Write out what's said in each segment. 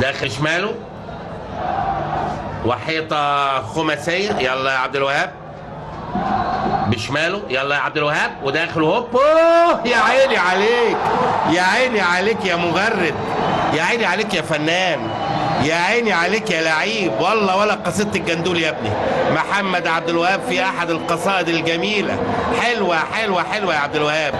داخل شماله وحيطه خماسيه. يلا يا عبد الوهاب بشماله. يلا يا عبد الوهاب وداخل هوب. يا عيني عليك، يا عيني عليك يا مغرد، يا عيني عليك يا فنان، يا عيني عليك يا لعيب. والله ولا قصيدة الجندول يا ابني. محمد عبد الوهاب في احد القصائد الجميلة. حلوة حلوة حلوة يا عبد الوهاب.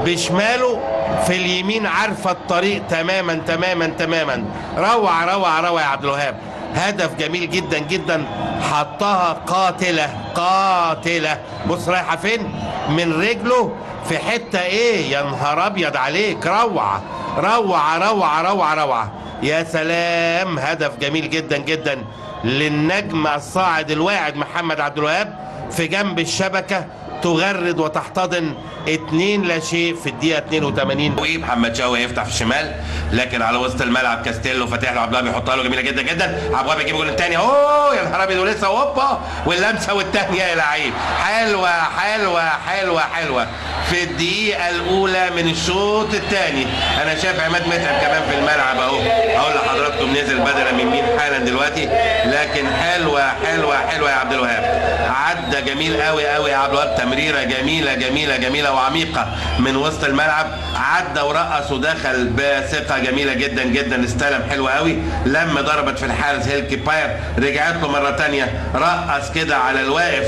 بشماله في اليمين عارفة الطريق تماما تماما تماما. روعة روعة روعة يا عبد الوهاب. هدف جميل جدا جدا. حطها قاتلة قاتلة. بص رايحة فين من رجله في حتة ايه. يا نهار ابيض عليك. روعة روعة روعة روعة روعة. يا سلام. هدف جميل جدا جدا للنجم الصاعد الواعد محمد عبد الوهاب في جنب الشبكة. تغرد وتحتضن 2-0 في الدقيقة 82. محمد شوقي يفتح في الشمال لكن على وسط الملعب كاستيلو فاتح له عبد الوهاب يحطها له جميلة جدا جدا. عبد الوهاب يجيب الجول الثاني. اوه يا نهار ابيض ولسه هوبا واللمسة والثانية يا لعيب. حلوة حلوة حلوة حلوة في الدقيقة الأولى من الشوط الثاني. أنا شايف عماد متعب كمان في الملعب أهو. أقول لحضراتكم نزل بدلا من مين حالا دلوقتي. لكن حلوة حلوة حلوة يا عبد الوهاب. عدى جميل قوي قوي يا عبد الوهاب. تمريرة جميلة جميلة جميلة وعميقة من وسط الملعب. عدى ورقص ودخل بثقة جميلة جدا جدا. استلم حلو قوي. لما ضربت في الحارس هيلكي باير رجعت له مرة تانية. رقص كده على الواقف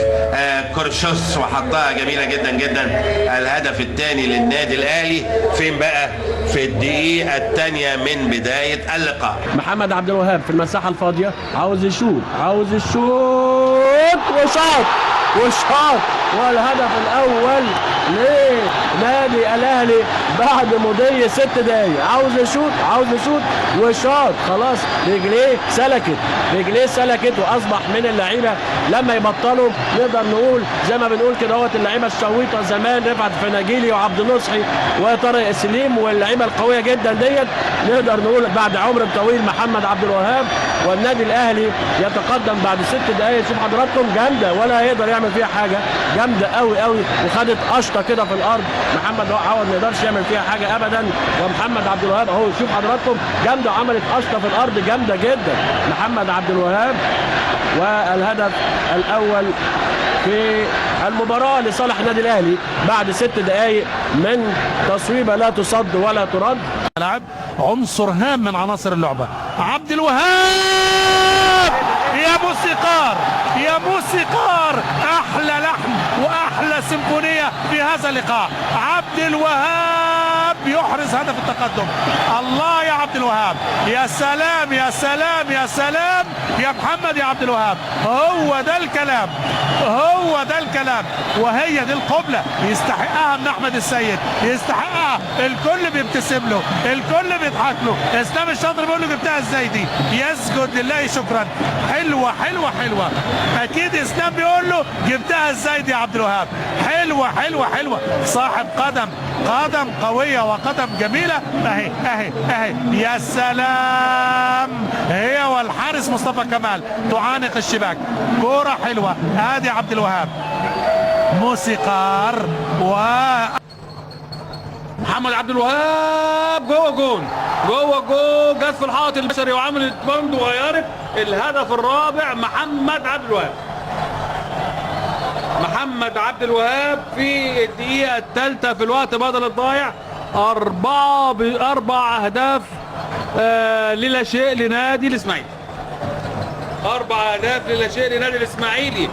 كورشوس وحطها جميلة جدا جدا. الهدف الثاني للنادي الاهلي فين بقى؟ في الدقيقة الثانية من بداية اللقاء. محمد عبد الوهاب في المساحة الفاضية عاوز يشوط عاوز يشوط وشاط وشاط. والهدف الأول لنادي الأهلي بعد مضي 6 دقايق. عاوز يشوط عاوز يشوط وشاط. خلاص رجليه سلكت رجليه سلكت وأصبح من اللعيبة لما يبطلوا نقدر نقول زي ما بنقول كده اهوت اللعيبة الشويطة زمان رفعت فناجيلي وعبد النصحي وطارق سليم واللعيبة القوية جدا ديت. نقدر نقول بعد عمر طويل محمد عبد الوهاب والنادي الأهلي يتقدم بعد 6 دقايق. شوف حضراتكم جامدة ولا هيقدر يعمل فيها حاجة. جامدة قوي قوي وخدت قشطة كده في الأرض. محمد عوض ما يقدرش يعمل فيها حاجة أبدا. ومحمد عبد الوهاب أهو شوف حضراتكم جامدة عملت قشطة في الأرض جامدة جدا محمد عبد الوهاب. والهدف الأول في المباراة لصالح النادي الأهلي بعد 6 دقايق من تصويبة لا تصد ولا ترد. لاعب عنصر هام من عناصر اللعبة عبد الوهاب. يا موسيقار يا موسيقار. أحلى لحن وأحلى سيمفونية في هذا اللقاء. عبد الوهاب يحرز هدف التقدم. الله يا عبد الوهاب. يا سلام يا سلام يا سلام يا محمد يا عبد الوهاب. هو ده الكلام هو ده الكلام وهي دي القبلة يستحقها من أحمد السيد. يستحقها. الكل بيبتسم له الكل بيضحك له. اسلام الشاطر بيقول له جبتها ازاي دي. يسجد لله شكرا. حلوة حلوة حلوة. اكيد اسلام بيقول له جبتها ازاي دي يا عبد الوهاب. حلوة حلوة حلوة. صاحب قدم قوية وقدم جميلة. اهي اهي اهي. يا سلام. هي والحارس مصطفى كمال تعانق الشباك. كورة حلوة. ادي عبد الوهاب موسيقار محمد عبد الوهاب جوه جون جت في الحائط البشري وعملت بند وغيرت. الهدف الرابع محمد عبد الوهاب. محمد عبد الوهاب في الدقيقة الثالثة في الوقت بدل الضايع. 4 أهداف للا شيء لنادي الإسماعيلي. 4 أهداف للا شيء لنادي الإسماعيلي.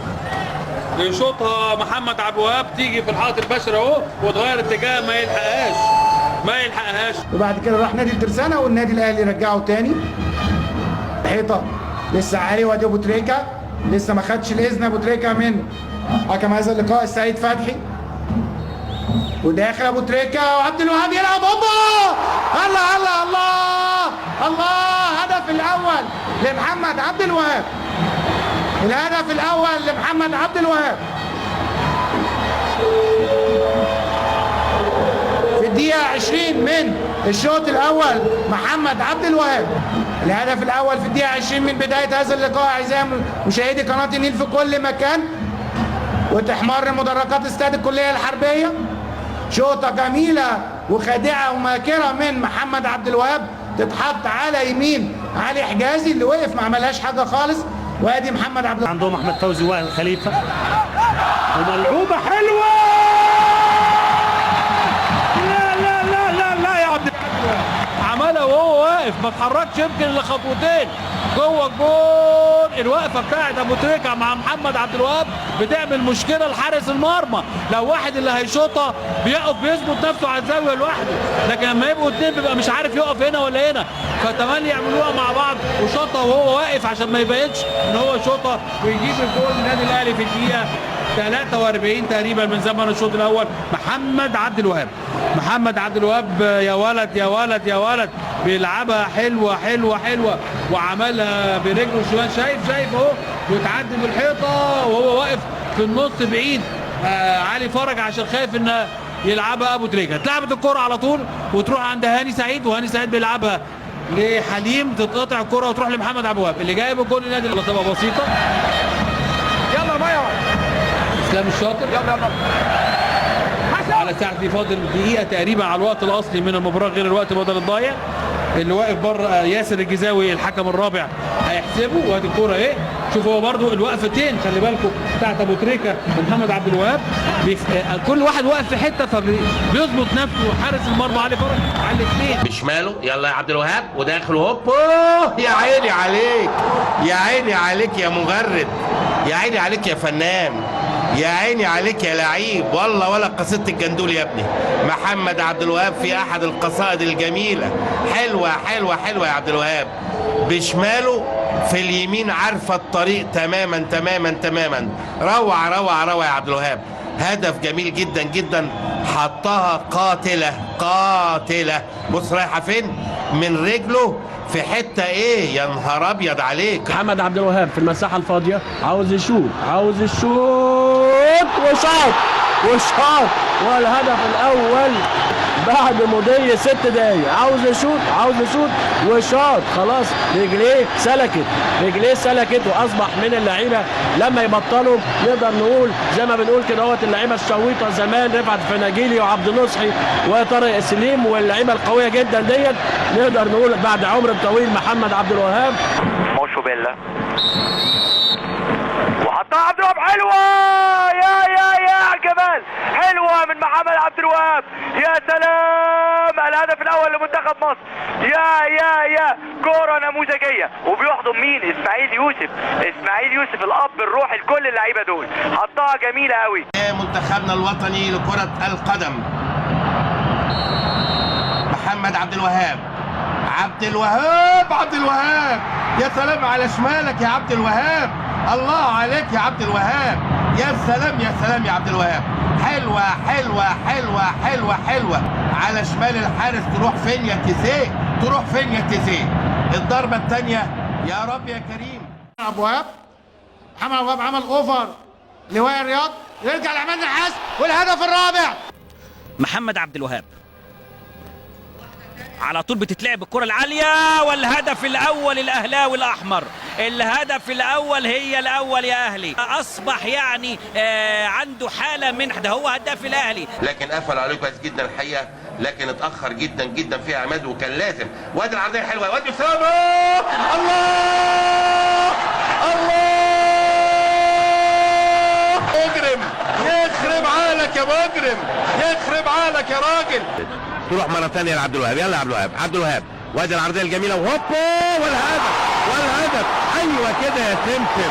يشوطها محمد عبد الوهاب تيجي في الحائط البشري اهو وتغير اتجاه ما يلحقهاش. وبعد كده راح نادي الترسانة والنادي الاهلي رجعه تاني. حيطه لسه عالي وادي ابو تريكه لسه ما خدش الاذن ابو تريكه من حكم هذا اللقاء السيد فتحي. وداخل ابو تريكه وعبد الوهاب يلعب هوبا. الله الله الله الله. هدف الاول لمحمد عبد الوهاب. الهدف الاول لمحمد عبد الوهاب في الدقيقة 20 من الشوط الاول. محمد عبد الوهاب الهدف الاول في الدقيقة 20 من بداية هذا اللقاء. اعزائي مشاهدي قناة النيل في كل مكان وتحمر مدرجات استاد الكلية الحربية. شوطة جميلة وخادعة وماكرة من محمد عبد الوهاب تتحط على يمين علي حجازي اللي وقف ما عملهاش حاجه خالص. وادي محمد عبد عندهم احمد فوزي وائل خليفه وملعوبه حلوه. لا يا عبد عملها وهو واقف ما اتحركش يمكن الا خطوتين جوه الجول. الوقفه بتاعت ابو تريكه مع محمد عبد الوهاب بتعمل مشكله لحارس المرمى. لو واحد اللي هيشوطها بيقف بيظبط نفسه على الزاويه لوحده، لكن لما يبقوا اتنين بيبقى مش عارف يقف هنا ولا هنا، فتملي يعملوها مع بعض وشوطها وهو واقف عشان ما يبينش ان هو شوطها ويجيب الجول النادي الاهلي في الدقيقه 43 تقريبا من زمن الشوط الاول. محمد عبد الوهاب، محمد عبد الوهاب يا ولد يا ولد يا ولد، بيلعبها حلوه حلوه حلوه وعملها برجله الشمال. شايف اهو، وتعدي بالحيطه وهو واقف في النص بعيد. علي فرج عشان خايف ان يلعبها ابو تريكه. اتلعبت الكره على طول وتروح عند هاني سعيد، وهاني سعيد بيلعبها لحليم، تتقطع الكره وتروح لمحمد عبد الوهاب اللي جايب الجول النادي. تبقى بسيطه. يلا مايا اسلام الشاطر على ساعة فاضل دقيقة تقريبا على الوقت الأصلي من المباراة غير الوقت بدل الضايع. اللي واقف بره ياسر الجزاوي الحكم الرابع هيحسبه. وادي الكورة اهي، شوفوا هو برده الوقفتين خلي بالكم بتاعت ابو تريكة ومحمد عبد الوهاب، كل واحد واقف في حتة فبيظبط نفسه. حارس المرمى علي فرج على الاثنين بشماله. يلا يا عبد الوهاب وداخل هوب. يا عيني عليك، يا عيني عليك يا مغرد، يا عيني عليك يا فنان، يا عيني عليك يا لعيب. والله ولا قصيدة الجندول يا ابني. محمد عبد الوهاب في احد القصائد الجميلة. حلوة حلوة حلوة يا عبد الوهاب. بشماله في اليمين عارفة الطريق تماما تماما تماما. روعة روعة روعة يا عبد الوهاب. هدف جميل جدا جدا، حطها قاتلة قاتلة. بص رايحة فين من رجله في حته ايه، يا نهار ابيض عليك. محمد عبد الوهاب في المساحه الفاضيه عاوز يشوط، عاوز الشوط وشاط والهدف الاول بعد مضي 6 دقايق. عاوز يشوط وشاط. خلاص رجليه سلكت واصبح من اللعيبه لما يبطلوا نقدر نقول زي ما بنقول كده اهوت اللعيبه الشويطه زمان، رفعت فناجيلي وعبد النصحي وطارق سليم واللعيبه القويه جدا ديت. نقدر نقول بعد عمر طويل محمد عبد الوهاب. موشو بيلا وحطها عبد الوهاب حلوه. يا جمال، حلوه من محمد عبد الوهاب. يا سلام، الهدف الاول لمنتخب مصر. يا كوره نموذجيه، وبيحضن مين؟ اسماعيل يوسف الاب الروحي لكل اللعيبه دول. حطها جميله قوي. منتخبنا الوطني لكرة القدم محمد عبد الوهاب. عبد الوهاب يا سلام على شمالك يا عبد الوهاب. الله عليك يا عبد الوهاب. يا سلام يا عبد الوهاب. حلوة حلوة حلوة حلوة حلوة على شمال الحارس. تروح فين يا تيزيه. الضربة الثانية يا رب يا كريم. ابو وهاب، محمد ابو وهاب عمل اوفر لوائل رياض، يرجع لعماد النحاس والهدف الرابع. محمد عبد الوهاب على طول بتتلعب الكرة العالية، والهدف الأول الأهلاوي الأحمر. الهدف الأول هي الأول يا أهلي. أصبح يعني عنده حالة من ده، هو هداف الأهلي. لكن قفل عليه كويس جدا الحقيقة، لكن اتأخر جدا جدا فيها عماد وكان لازم. وادي العرضية حلوة، وادي أسامة. الله مجرم، يخرب عقلك يا مجرم، يخرب عقلك يا راجل. تروح مرة ثانية لعبد الوهاب. يلا يا عبد الوهاب وادي العرضية الجميلة وهوبا والهدف. ايوه كده يا سمسم.